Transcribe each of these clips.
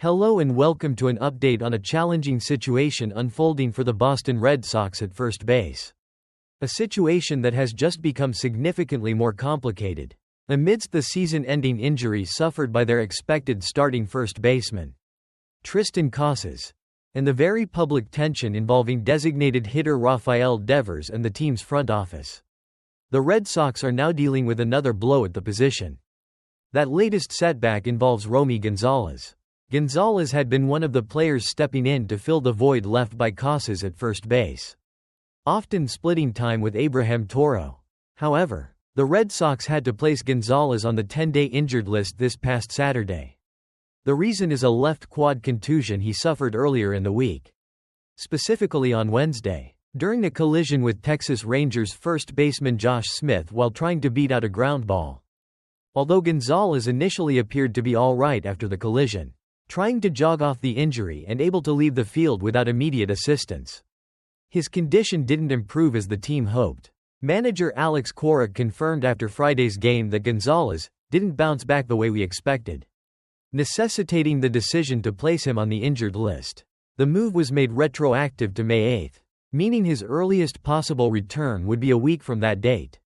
Hello and welcome to an update on a challenging situation unfolding for the Boston Red Sox at first base. A situation that has just become significantly more complicated amidst the season-ending injury suffered by their expected starting first baseman, Triston Casas, and the very public tension involving designated hitter Rafael Devers and the team's front office. The Red Sox are now dealing with another blow at the position. That latest setback involves Romy González. González had been one of the players stepping in to fill the void left by Casas at first base, often splitting time with Toro. However, the Red Sox had to place González on the 10-day injured list this past Saturday. The reason is a left quad contusion he suffered earlier in the week, specifically on Wednesday, during a collision with Texas Rangers first baseman Josh Smith while trying to beat out a ground ball. Although González initially appeared to be all right after the collision, trying to jog off the injury and able to leave the field without immediate assistance, his condition didn't improve as the team hoped. Manager Alex Cora confirmed after Friday's game that González didn't bounce back the way we expected, necessitating the decision to place him on the injured list. The move was made retroactive to May 8, meaning his earliest possible return would be a week from that date,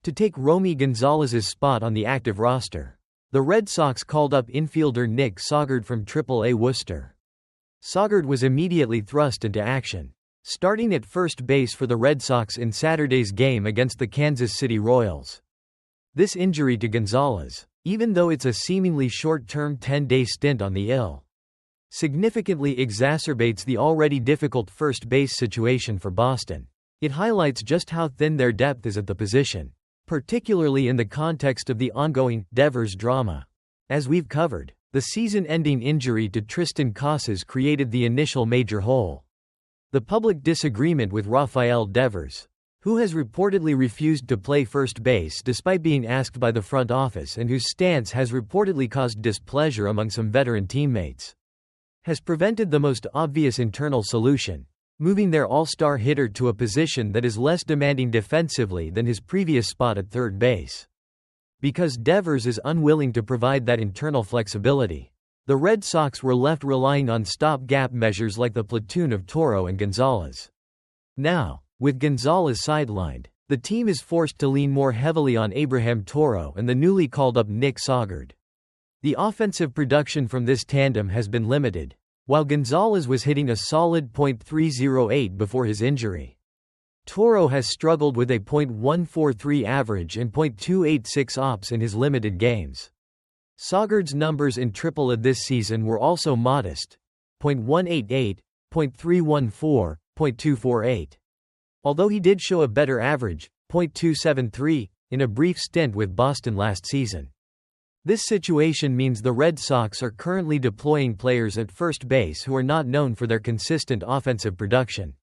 to take Romy González's spot on the active roster. The Red Sox called up infielder Nick Sogard from AAA Worcester. Sogard was immediately thrust into action, starting at first base for the Red Sox in Saturday's game against the Kansas City Royals. This injury to González, even though it's a seemingly short-term 10-day stint on the IL, significantly exacerbates the already difficult first base situation for Boston. It highlights just how thin their depth is at the position, particularly in the context of the ongoing Devers drama. As we've covered, the season-ending injury to Triston Casas created the initial major hole. The public disagreement with Rafael Devers, who has reportedly refused to play first base despite being asked by the front office and whose stance has reportedly caused displeasure among some veteran teammates, has prevented the most obvious internal solution: moving their all-star hitter to a position that is less demanding defensively than his previous spot at third base. Because Devers is unwilling to provide that internal flexibility, the Red Sox were left relying on stop-gap measures like the platoon of Toro and González. Now, with González sidelined, the team is forced to lean more heavily on Toro and the newly called-up Nick Sogard. The offensive production from this tandem has been limited, while González was hitting a solid .308 before his injury. Toro has struggled with a .143 average and .286 ops in his limited games. Sogard's numbers in AAA this season were also modest: .188, .314, .248. Although he did show a better average, .273, in a brief stint with Boston last season. This situation means the Red Sox are currently deploying players at first base who are not known for their consistent offensive production,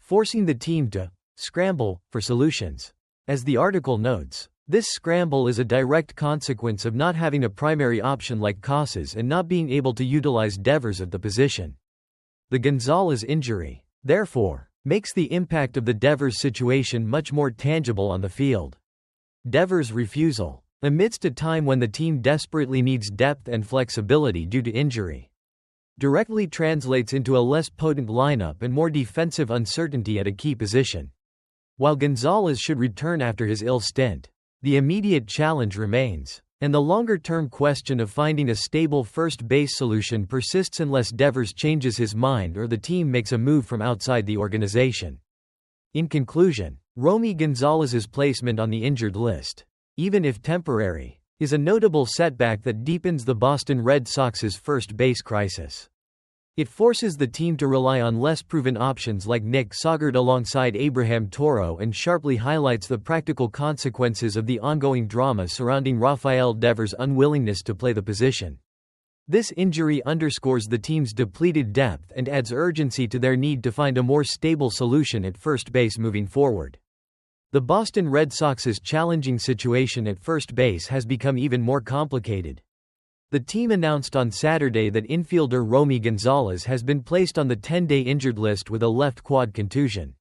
forcing the team to scramble for solutions. As the article notes, this scramble is a direct consequence of not having a primary option like Casas and not being able to utilize Devers at the position. The González injury, therefore, makes the impact of the Devers situation much more tangible on the field. Devers' refusal, amidst a time when the team desperately needs depth and flexibility due to injury, directly translates into a less potent lineup and more defensive uncertainty at a key position. While González should return after his ill stint, the immediate challenge remains, and the longer-term question of finding a stable first base solution persists unless Devers changes his mind or the team makes a move from outside the organization. In conclusion, Romy González's placement on the injured list, even if temporary, is a notable setback that deepens the Boston Red Sox's first base crisis. It forces the team to rely on less proven options like Nick Sogard alongside Toro and sharply highlights the practical consequences of the ongoing drama surrounding Rafael Devers' unwillingness to play the position. This injury underscores the team's depleted depth and adds urgency to their need to find a more stable solution at first base moving forward. The Boston Red Sox's challenging situation at first base has become even more complicated. The team announced on Saturday that infielder Romy González has been placed on the 10-day injured list with a left quad contusion.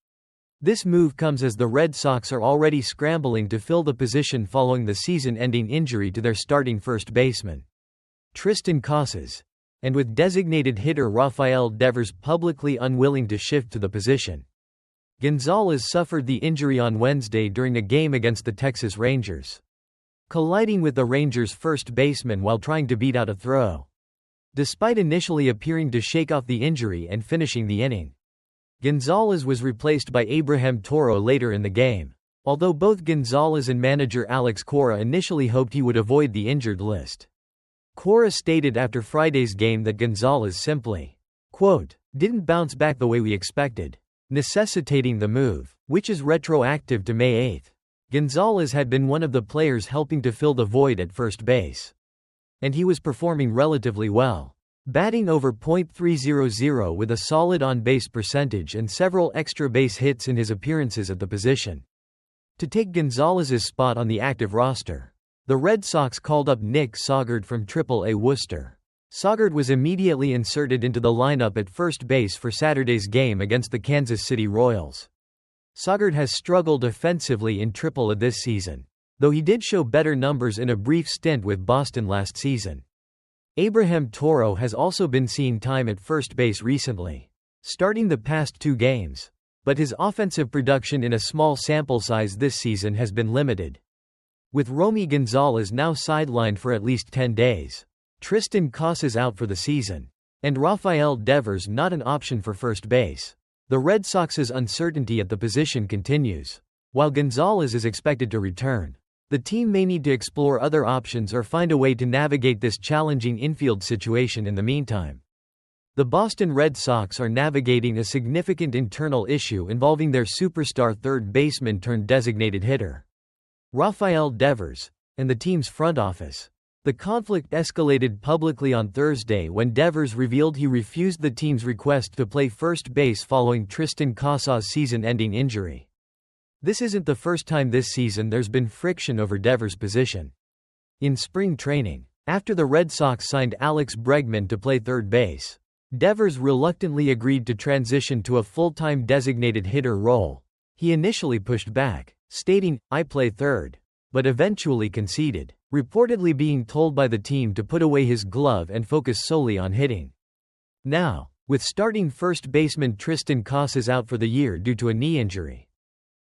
This move comes as the Red Sox are already scrambling to fill the position following the season-ending injury to their starting first baseman, Triston Casas. and with designated hitter Rafael Devers publicly unwilling to shift to the position. González suffered the injury on Wednesday during a game against the Texas Rangers, colliding with the Rangers' first baseman while trying to beat out a throw. Despite initially appearing to shake off the injury and finishing the inning, González was replaced by Toro later in the game, although both González and manager Alex Cora initially hoped he would avoid the injured list. Cora stated after Friday's game that González simply, quote, "didn't bounce back the way we expected, necessitating the move, which is retroactive to May 8. González had been one of the players helping to fill the void at first base, and he was performing relatively well, batting over .300 with a solid on-base percentage and several extra base hits in his appearances at the position. To take González's spot on the active roster, the Red Sox called up Nick Sogard from AAA Worcester. Sogard was immediately inserted into the lineup at first base for Saturday's game against the Kansas City Royals. Sogard has struggled offensively in AAA this season, though he did show better numbers in a brief stint with Boston last season. Toro has also been seeing time at first base recently, starting the past 2 games, but his offensive production in a small sample size this season has been limited. With Romy González now sidelined for at least 10 days, Tristan Casas out for the season, and Rafael Devers not an option for first base, the Red Sox's uncertainty at the position continues. While González is expected to return, the team may need to explore other options or find a way to navigate this challenging infield situation in the meantime. The Boston Red Sox are navigating a significant internal issue involving their superstar third baseman turned designated hitter, Rafael Devers, and the team's front office. The conflict escalated publicly on Thursday when Devers revealed he refused the team's request to play first base following Tristan Casas' season-ending injury. This isn't the first time this season there's been friction over Devers' position. In spring training, after the Red Sox signed Alex Bregman to play third base, Devers reluctantly agreed to transition to a full-time designated hitter role. He initially pushed back, stating, "I play third," but eventually conceded, reportedly being told by the team to put away his glove and focus solely on hitting. Now, with starting first baseman Tristan Casas out for the year due to a knee injury,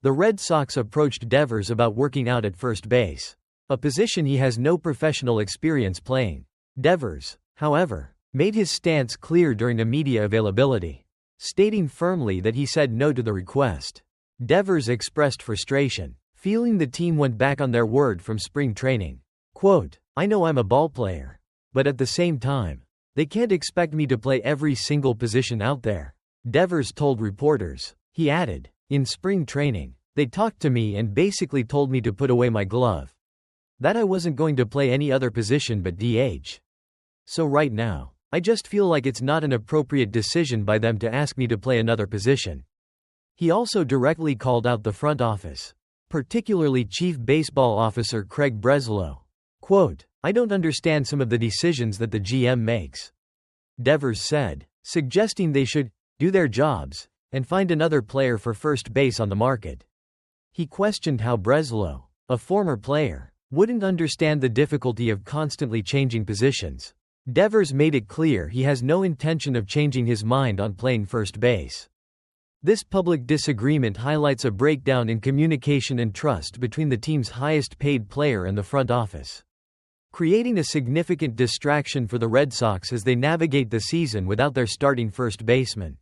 the Red Sox approached Devers about working out at first base, a position he has no professional experience playing. Devers, however, made his stance clear during a media availability, stating firmly that he said no to the request. Devers expressed frustration, feeling the team went back on their word from spring training. Quote, "I know I'm a ballplayer, but at the same time, they can't expect me to play every single position out there," Devers told reporters. He added, "In spring training, they talked to me and basically told me to put away my glove. That I wasn't going to play any other position but DH. So right now, I just feel like it's not an appropriate decision by them to ask me to play another position." He also directly called out the front office, particularly Chief Baseball Officer Craig Breslow. Quote, "I don't understand some of the decisions that the GM makes," Devers said, suggesting they should do their jobs and find another player for first base on the market. He questioned how Breslow, a former player, wouldn't understand the difficulty of constantly changing positions. Devers made it clear he has no intention of changing his mind on playing first base. This public disagreement highlights a breakdown in communication and trust between the team's highest-paid player and the front office, creating a significant distraction for the Red Sox as they navigate the season without their starting first baseman.